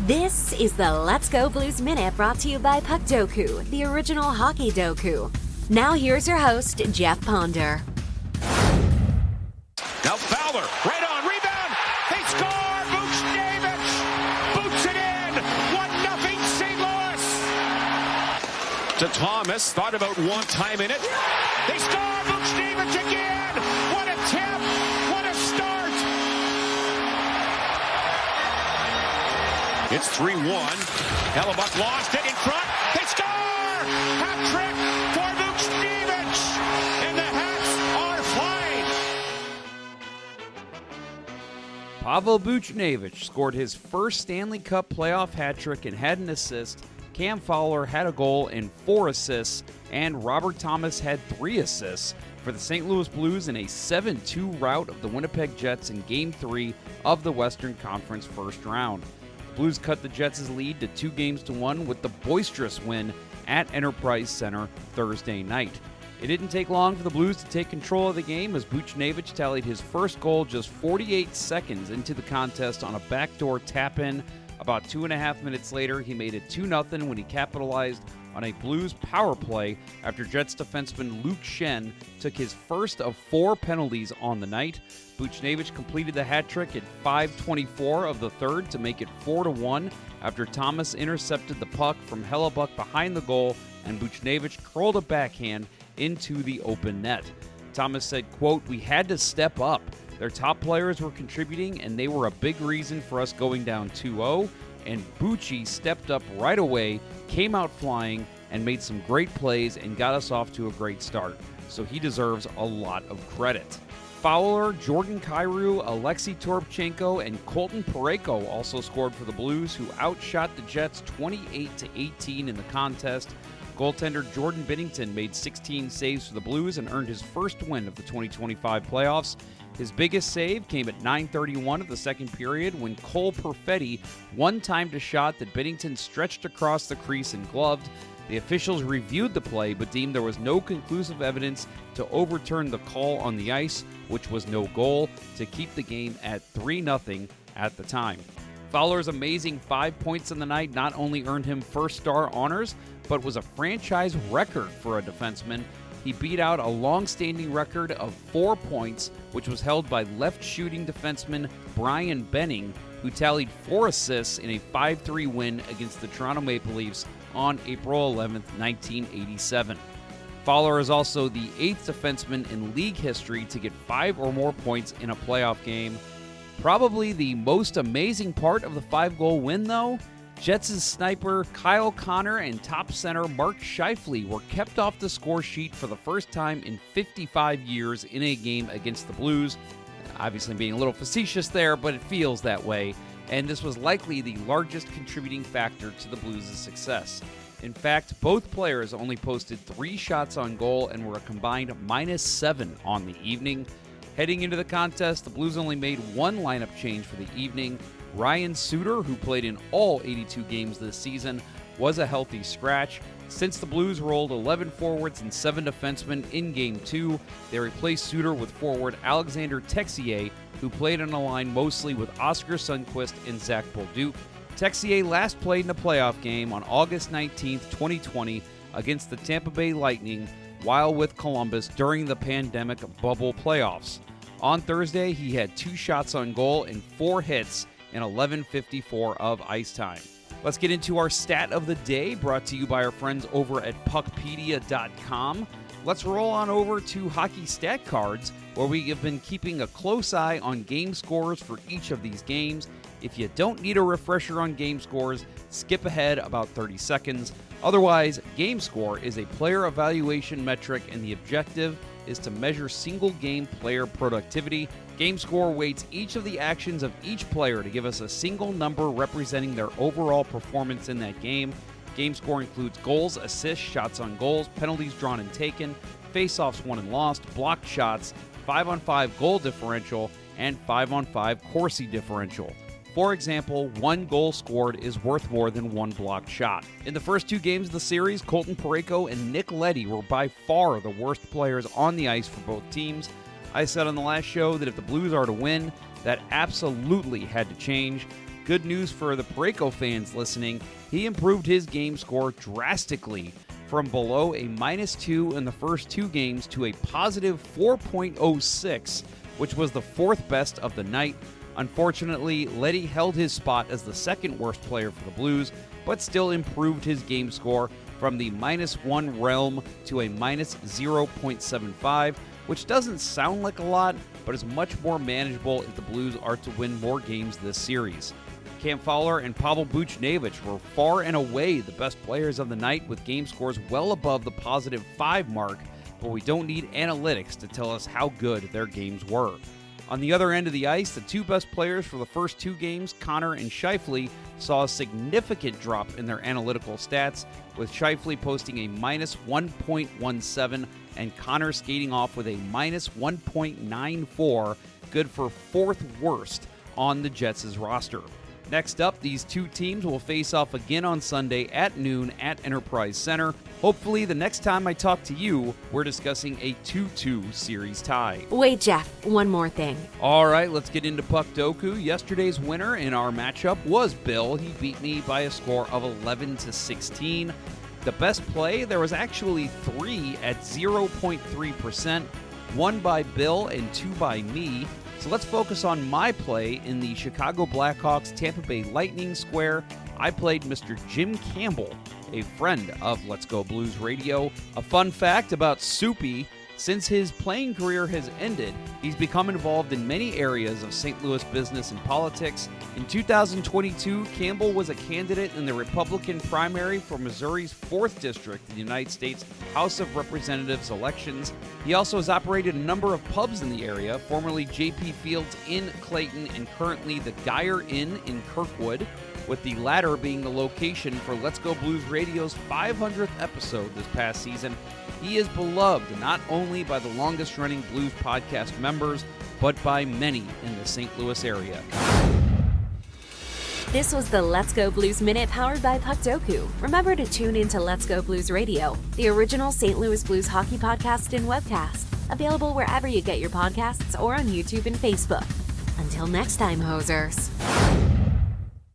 This is the Let's Go Blues Minute brought to you by Puckdoku, the original hockey doku. Now here's your host, Jeff Ponder. Now Fowler, right on, rebound, they score, Buchnevich boots it in, 1-0 St. Louis. To Thomas, thought about one time in it, they score, Buchnevich again, what a tip, what a start. It's 3-1, Hellebuck lost it in front, they score, hat trick for Buchnevich, and the hats are flying. Pavel Buchnevich scored his first Stanley Cup playoff hat trick and had an assist. Cam Fowler had a goal and 4 assists, and Robert Thomas had 3 assists for the St. Louis Blues in a 7-2 rout of the Winnipeg Jets in Game 3 of the Western Conference first round. The Blues cut the Jets' lead to 2-1 with the boisterous win at Enterprise Center Thursday night. It didn't take long for the Blues to take control of the game as Buchnevich tallied his first goal just 48 seconds into the contest on a backdoor tap-in. About 2.5 minutes later, he made it 2-0 when he capitalized on a Blues power play after Jets defenseman Luke Schenn took his first of 4 penalties on the night. Buchnevich completed the hat trick at 5:24 of the third to make it 4-1 after Thomas intercepted the puck from Hellebuck behind the goal and Buchnevich curled a backhand into the open net. Thomas said, quote, "We had to step up. Their top players were contributing, and they were a big reason for us going down 2-0, and Bucci stepped up right away, came out flying, and made some great plays and got us off to a great start. So he deserves a lot of credit." Fowler, Jordan Kyrou, Alexei Toropchenko, and Colton Parayko also scored for the Blues, who outshot the Jets 28-18 in the contest. Goaltender Jordan Binnington made 16 saves for the Blues and earned his first win of the 2025 playoffs. His biggest save came at 9:31 of the second period when Cole Perfetti one-timed a shot that Binnington stretched across the crease and gloved. The officials reviewed the play but deemed there was no conclusive evidence to overturn the call on the ice, which was no goal, to keep the game at 3-0 at the time. Fowler's amazing 5 points in the night not only earned him first-star honors, but was a franchise record for a defenseman. He beat out a long-standing record of 4 points, which was held by left-shooting defenseman Brian Benning, who tallied 4 assists in a 5-3 win against the Toronto Maple Leafs on April 11, 1987. Fowler is also the 8th defenseman in league history to get 5 or more points in a playoff game. Probably the most amazing part of the 5-goal win, though, Jets' sniper Kyle Connor and top center Mark Scheifele were kept off the score sheet for the first time in 55 years in a game against the Blues. Obviously being a little facetious there, but it feels that way. And this was likely the largest contributing factor to the Blues' success. In fact, both players only posted 3 shots on goal and were a combined -7 on the evening. Heading into the contest, the Blues only made 1 lineup change for the evening. Ryan Suter, who played in all 82 games this season, was a healthy scratch. Since the Blues rolled 11 forwards and 7 defensemen in Game 2, they replaced Suter with forward Alexander Texier, who played on a line mostly with Oscar Sundqvist and Zach Bolduc. Texier last played in a playoff game on August 19, 2020 against the Tampa Bay Lightning while with Columbus during the pandemic bubble playoffs. On Thursday, he had 2 shots on goal and 4 hits in 11:54 of ice time. Let's get into our stat of the day, brought to you by our friends over at Puckpedia.com. Let's roll on over to Hockey Stat Cards, where we have been keeping a close eye on game scores for each of these games. If you don't need a refresher on game scores, skip ahead about 30 seconds. Otherwise, game score is a player evaluation metric, and the objective is to measure single-game player productivity. Game score weights each of the actions of each player to give us a single number representing their overall performance in that game. Game score includes goals, assists, shots on goals, penalties drawn and taken, face-offs won and lost, blocked shots, 5-on-5 goal differential, and 5-on-5 Corsi differential. For example, 1 goal scored is worth more than 1 blocked shot. In the first 2 games of the series, Colton Parayko and Nick Leddy were by far the worst players on the ice for both teams. I said on the last show that if the Blues are to win, that absolutely had to change. good news for the Parayko fans listening. He improved his game score drastically from below a -2 in the first 2 games to a positive 4.06, which was the 4th best of the night. Unfortunately, Leddy held his spot as the second worst player for the Blues, but still improved his game score from the -1 realm to a -0.75, which doesn't sound like a lot, but is much more manageable if the Blues are to win more games this series. Cam Fowler and Pavel Buchnevich were far and away the best players of the night with game scores well above the positive 5 mark, but we don't need analytics to tell us how good their games were. On the other end of the ice, the 2 best players for the first 2 games, Connor and Scheifele, saw a significant drop in their analytical stats, with Scheifele posting a -1.17 and Connor skating off with a -1.94, good for 4th worst on the Jets' roster. Next up, these 2 teams will face off again on Sunday at noon at Enterprise Center. Hopefully, the next time I talk to you, we're discussing a 2-2 series tie. Wait, Jeff, one more thing. All right, let's get into Puckdoku. Yesterday's winner in our matchup was Bill. He beat me by a score of 11-16. The best play, there was actually 3 at 0.3%, 1 by Bill and 2 by me. So let's focus on my play in the Chicago Blackhawks Tampa Bay Lightning square. I played Mr. Jim Campbell, a friend of Let's Go Blues Radio. A fun fact about Soupy, since his playing career has ended, he's become involved in many areas of St. Louis business and politics. In 2022, Campbell was a candidate in the Republican primary for Missouri's 4th District in the United States House of Representatives elections. He also has operated a number of pubs in the area, formerly J.P. Fields in Clayton and currently the Geyer Inn in Kirkwood, with the latter being the location for Let's Go Blues Radio's 500th episode this past season. He is beloved not only by the longest-running Blues podcast members, but by many in the St. Louis area. This was the Let's Go Blues Minute powered by Puckdoku. Remember to tune into Let's Go Blues Radio, the original St. Louis Blues hockey podcast and webcast. Available wherever you get your podcasts or on YouTube and Facebook. Until next time, hosers.